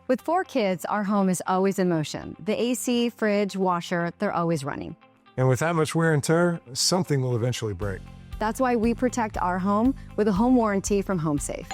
With 4 kids, our home is always in motion. The AC, fridge, washer, they're always running. And with that much wear and tear, something will eventually break. That's why we protect our home with a home warranty from HomeSafe.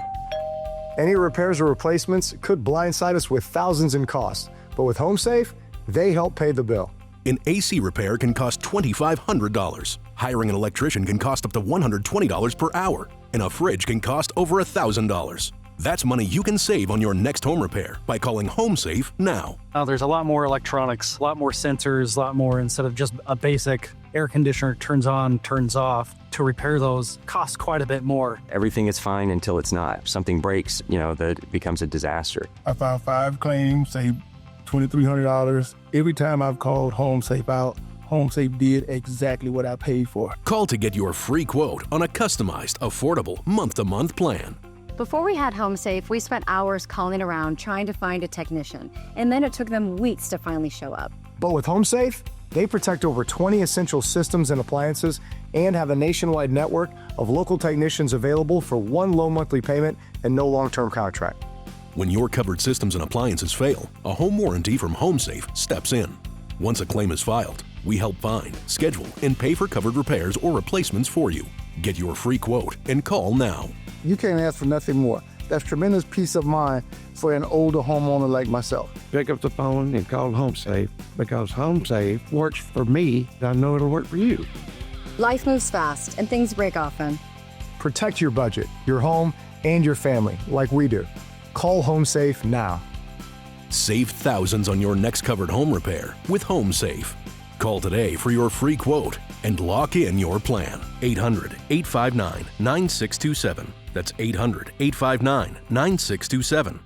Any repairs or replacements could blindside us with thousands in costs, but with HomeSafe, they help pay the bill. An AC repair can cost $2,500. Hiring an electrician can cost up to $120 per hour, and a fridge can cost over $1,000. That's money you can save on your next home repair by calling HomeSafe now. There's a lot more electronics, a lot more sensors, a lot more instead of just a basic air conditioner turns on, turns off. To repair those costs quite a bit more. Everything is fine until it's not. If something breaks, that it becomes a disaster. I filed 5 claims, saved $2,300. Every time I've called HomeSafe out, HomeSafe did exactly what I paid for. Call to get your free quote on a customized, affordable month-to-month plan. Before we had HomeSafe, we spent hours calling around trying to find a technician, and then it took them weeks to finally show up. But with HomeSafe, they protect over 20 essential systems and appliances and have a nationwide network of local technicians available for one low monthly payment and no long-term contract. When your covered systems and appliances fail, a home warranty from HomeSafe steps in. Once a claim is filed, we help find, schedule, and pay for covered repairs or replacements for you. Get your free quote and call now. You can't ask for nothing more. That's tremendous peace of mind for an older homeowner like myself. Pick up the phone and call HomeSafe, because HomeSafe works for me. I know it'll work for you. Life moves fast, and things break often. Protect your budget, your home, and your family like we do. Call HomeSafe now. Save thousands on your next covered home repair with HomeSafe. Call today for your free quote and lock in your plan. 800-859-9627. That's 800-859-9627.